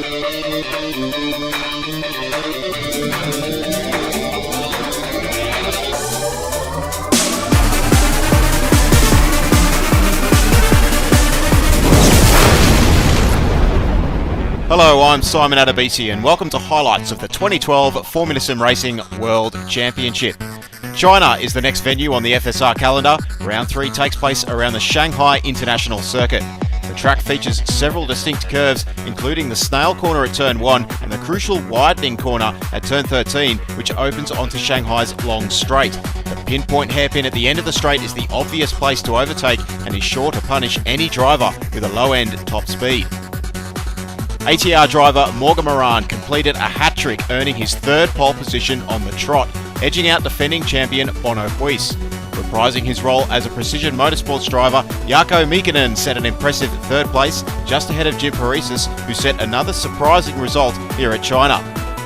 Hello, I'm Simon Adebisi and welcome to highlights of the 2012 Formula Sim Racing World Championship. China is the next venue on the FSR calendar. Round 3 takes place around the Shanghai International Circuit. The track features several distinct curves, including the snail corner at turn 1 and the crucial widening corner at turn 13, which opens onto Shanghai's long straight. The pinpoint hairpin at the end of the straight is the obvious place to overtake and is sure to punish any driver with a low-end top speed. ATR driver Morgan Moran completed a hat-trick, earning his third pole position on the trot, edging out defending champion Bono Huis. Reprising his role as a precision motorsports driver, Jarkko Miekkinen set an impressive third place, just ahead of Jim Paresis, who set another surprising result here at China.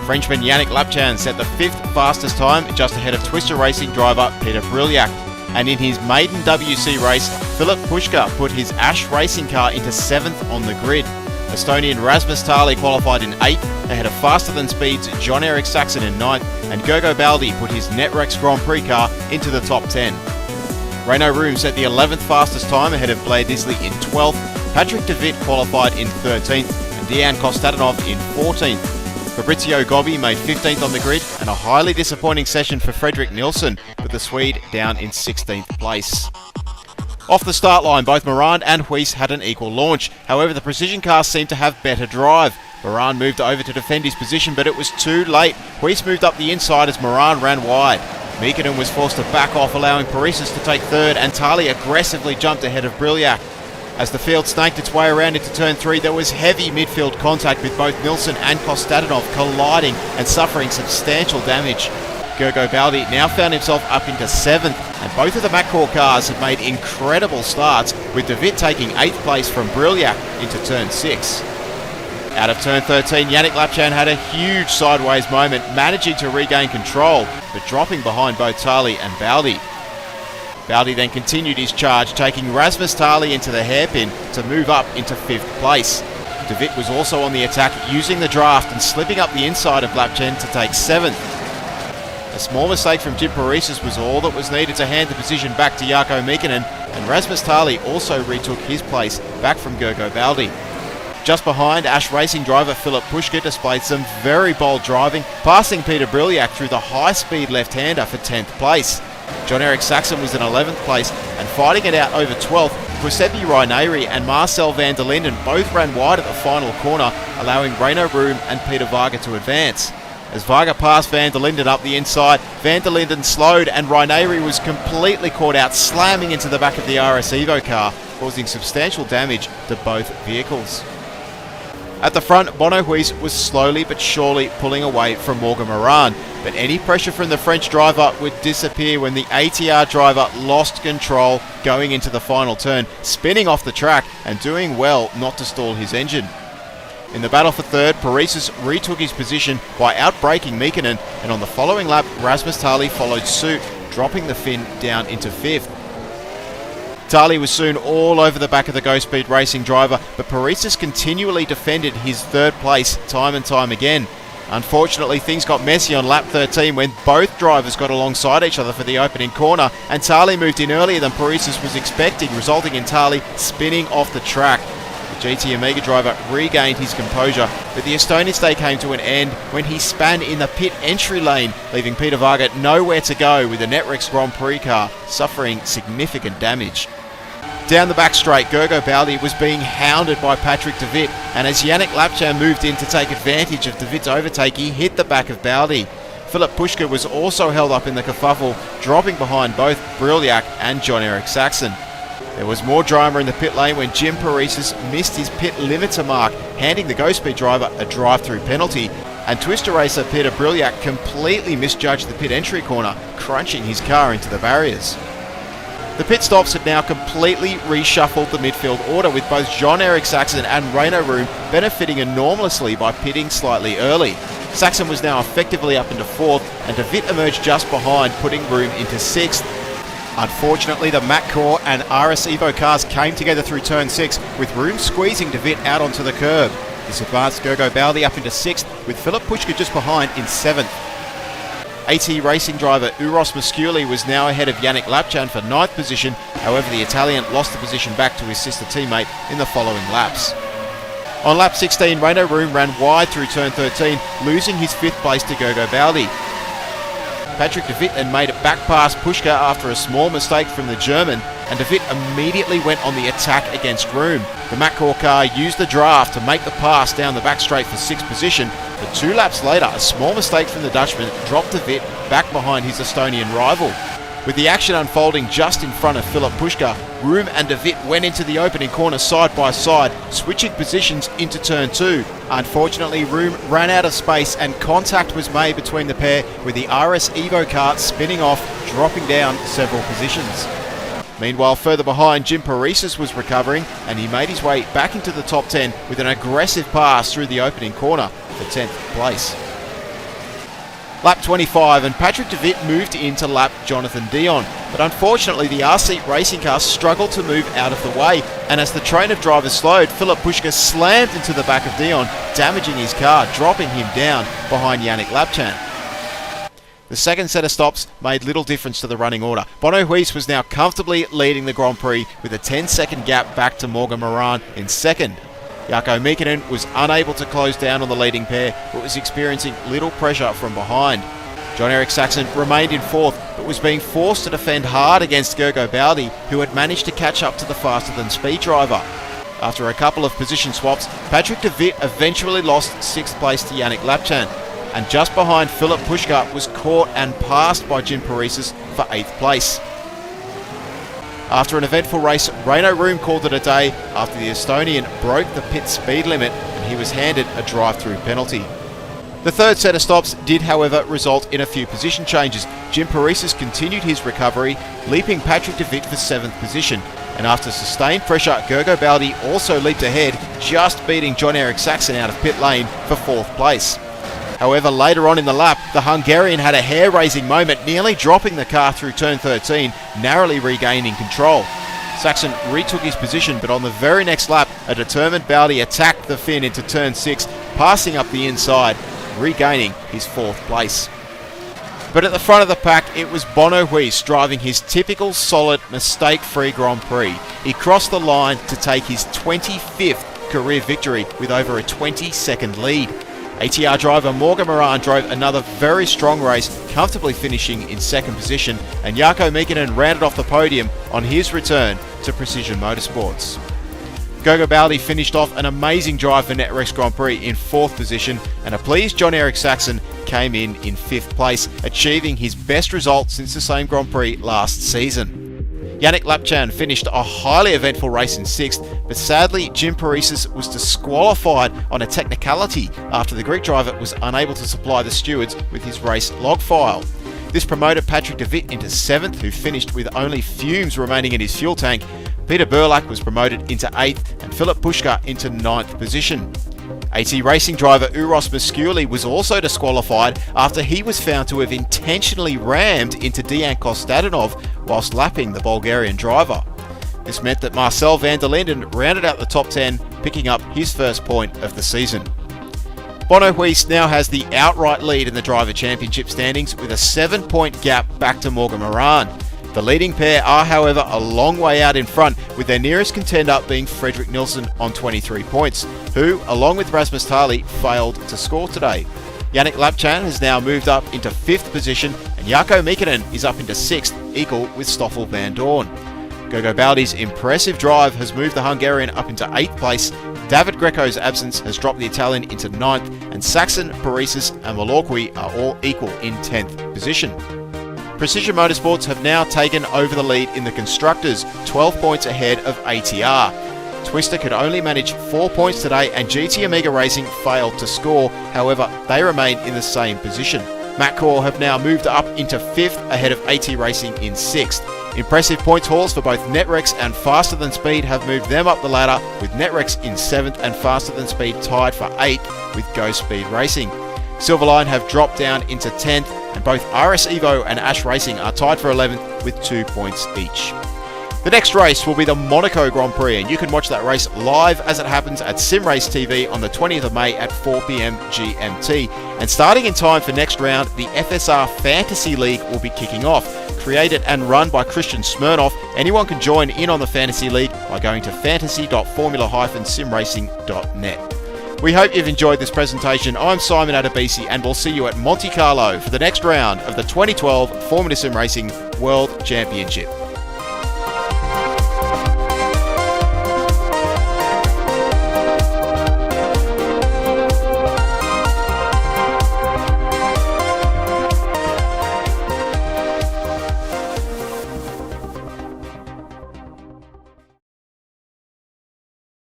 Frenchman Yannick Lapchan set the 5th fastest time, just ahead of Twister Racing driver Peter Brillak. And in his maiden WC race, Philip Puška put his Ash racing car into 7th on the grid. Estonian Rasmus Tali qualified in 8th, ahead of Faster Than Speed's Jon-Erik Saxon in 9th, and Gergo Baldi put his Netrex Grand Prix car into the top 10. Renault Room set the 11th fastest time, ahead of Blair Disley in 12th, Patrick de Wit qualified in 13th, and Dejan Kostatinov in 14th. Fabrizio Gobbi made 15th on the grid, and a highly disappointing session for Fredrik Nilsson, with the Swede down in 16th place. Off the start line, both Moran and Huis had an equal launch. However, the precision cars seemed to have better drive. Moran moved over to defend his position, but it was too late. Huis moved up the inside as Moran ran wide. Miekkinen was forced to back off, allowing Paresis to take third, and Tali aggressively jumped ahead of Brillak. As the field snaked its way around into turn 3, there was heavy midfield contact with both Nilsson and Kostatinov colliding and suffering substantial damage. Gergo Baldi now found himself up into 7th, and both of the McCall cars had made incredible starts, with de Wit taking 8th place from Brillak into turn 6. Out of turn 13, Yannick Lapchan had a huge sideways moment, managing to regain control, but dropping behind both Tali and Baldi. Baldi then continued his charge, taking Rasmus Tali into the hairpin to move up into 5th place. De Wit was also on the attack, using the draft and slipping up the inside of Lapchan to take 7th. A small mistake from Jim Paresis was all that was needed to hand the position back to Jarkko Miekkinen, and Rasmus Tali also retook his place back from Gergo Baldi. Just behind, Ash Racing driver Philip Puška displayed some very bold driving, passing Peter Brillak through the high-speed left-hander for 10th place. Jon-Erik Saxon was in 11th place, and fighting it out over 12th, Giuseppe Raineri and Marcel van der Linden both ran wide at the final corner, allowing Renault Room and Peter Varga to advance. As Varga passed van der Linden up the inside, van der Linden slowed and Raineri was completely caught out, slamming into the back of the RS Evo car, causing substantial damage to both vehicles. At the front, Bono Huis was slowly but surely pulling away from Morgan Moran, but any pressure from the French driver would disappear when the ATR driver lost control going into the final turn, spinning off the track and doing well not to stall his engine. In the battle for third, Paresis retook his position by outbraking Miekkinen, and on the following lap, Rasmus Tali followed suit, dropping the Finn down into 5th. Tali was soon all over the back of the Go Speed Racing driver, but Paresis continually defended his third place time and time again. Unfortunately, things got messy on lap 13 when both drivers got alongside each other for the opening corner, and Tali moved in earlier than Paresis was expecting, resulting in Tali spinning off the track. The GT Omega driver regained his composure, but the Estonian stay came to an end when he span in the pit entry lane, leaving Peter Varga nowhere to go with the Netrex Grand Prix car suffering significant damage. Down the back straight, Gergo Baldi was being hounded by Patrick de Wit, and as Yannick Lapchan moved in to take advantage of de Wit's overtake, he hit the back of Baldi. Philip Puška was also held up in the kerfuffle, dropping behind both Brillak and Jon-Erik Saxon. There was more drama in the pit lane when Jim Paresis missed his pit limiter mark, handing the Go Speed driver a drive-through penalty, and Twister racer Peter Brillak completely misjudged the pit entry corner, crunching his car into the barriers. The pit stops had now completely reshuffled the midfield order, with both Jon-Erik Saxon and Renault Room benefiting enormously by pitting slightly early. Saxon was now effectively up into 4th, and de Wit emerged just behind, putting Room into 6th. Unfortunately, the McCall and RS Evo cars came together through turn 6, with Room squeezing de Wit out onto the curb. This advanced Gergo Baldi up into 6th, with Philip Puška just behind in 7th. AT Racing driver Uros Musculi was now ahead of Yannick Lapchan for 9th position. However, the Italian lost the position back to his sister teammate in the following laps. On lap 16, Renaud Room ran wide through turn 13, losing his 5th place to Gergo Baldi. Patrick de Wit then made it back past Puška after a small mistake from the German, and de Wit immediately went on the attack against Room. The McCaw car used the draft to make the pass down the back straight for 6th position, but 2 laps later, a small mistake from the Dutchman dropped de Wit back behind his Estonian rival. With the action unfolding just in front of Philip Puška, Room and de Wit went into the opening corner side by side, switching positions into turn 2. Unfortunately, Room ran out of space and contact was made between the pair, with the RS Evo car spinning off, dropping down several positions. Meanwhile, further behind, Jim Paresis was recovering, and he made his way back into the top 10 with an aggressive pass through the opening corner for 10th place. Lap 25, and Patrick de Wit moved in to lap Jonathan Dion, but unfortunately the RC racing car struggled to move out of the way, and as the train of drivers slowed, Philip Puška slammed into the back of Dion, damaging his car, dropping him down behind Yannick Lapchan. The second set of stops made little difference to the running order. Bono Huis was now comfortably leading the Grand Prix with a 10-second gap back to Morgan Moran in second. Jarkko Miekkinen was unable to close down on the leading pair, but was experiencing little pressure from behind. Jon-Erik Saxon remained in 4th, but was being forced to defend hard against Gergo Baldi, who had managed to catch up to the faster-than-speed driver. After a couple of position swaps, Patrick de Wit eventually lost 6th place to Yannick Lapchan, and just behind Philip Puška was caught and passed by Jim Paresis for 8th place. After an eventful race, Renaud Room called it a day after the Estonian broke the pit speed limit and he was handed a drive-through penalty. The third set of stops did, however, result in a few position changes. Jim Paresis continued his recovery, leaping Patrick de Wit for 7th position, and after sustained pressure, Gergo Baldi also leaped ahead, just beating Jon-Erik Saxon out of pit lane for 4th place. However, later on in the lap, the Hungarian had a hair-raising moment, nearly dropping the car through turn 13, narrowly regaining control. Saxon retook his position, but on the very next lap, a determined Baldi attacked the Finn into turn 6, passing up the inside, regaining his 4th place. But at the front of the pack, it was Bono Huis driving his typical solid, mistake-free Grand Prix. He crossed the line to take his 25th career victory with over a 20-second lead. ATR driver Morgan Moran drove another very strong race, comfortably finishing in 2nd position, and Jarkko Miekkinen rounded off the podium on his return to Precision Motorsports. Gergo Baldi finished off an amazing drive for Netrex Grand Prix in 4th position, and a pleased Jon-Erik Saxon came in 5th place, achieving his best result since the same Grand Prix last season. Yannick Lapchan finished a highly eventful race in 6th, but sadly Jim Paresis was disqualified on a technicality after the Greek driver was unable to supply the stewards with his race log file. This promoted Patrick de Wit into 7th, who finished with only fumes remaining in his fuel tank. Peter Burlak was promoted into 8th and Philip Puška into 9th position. AT Racing driver Uros Musculi was also disqualified after he was found to have intentionally rammed into Dejan Kostadinov whilst lapping the Bulgarian driver. This meant that Marcel van der Linden rounded out the top 10, picking up his first point of the season. Bono Huis now has the outright lead in the Driver Championship standings with a 7-point gap back to Morgan Moran. The leading pair are, however, a long way out in front, with their nearest contender being Fredrik Nilsson on 23 points, who, along with Rasmus Tali, failed to score today. Yannick Lapchan has now moved up into 5th position, and Jarkko Miekkinen is up into 6th, equal with Stoffel van Doorn. Gergo Baldi's impressive drive has moved the Hungarian up into 8th place. David Greco's absence has dropped the Italian into 9th, and Saxon, Paresis and Malorqui are all equal in 10th position. Precision Motorsports have now taken over the lead in the Constructors, 12 points ahead of ATR. Twister could only manage 4 points today, and GT Amiga Racing failed to score. However, they remain in the same position. McCaw have now moved up into 5th ahead of AT Racing in 6th. Impressive points hauls for both Netrex and Faster Than Speed have moved them up the ladder, with Netrex in 7th and Faster Than Speed tied for 8th with Go Speed Racing. Silverline have dropped down into 10th, and both RS Evo and Ash Racing are tied for 11th with 2 points each. The next race will be the Monaco Grand Prix, and you can watch that race live as it happens at SimRace TV on the 20th of May at 4 p.m. GMT. And starting in time for next round, the FSR Fantasy League will be kicking off. Created and run by Christian Smirnoff, anyone can join in on the Fantasy League by going to fantasy.formula-simracing.net. We hope you've enjoyed this presentation. I'm Simon Adebisi, and we'll see you at Monte Carlo for the next round of the 2012 Formula Sim Racing World Championship.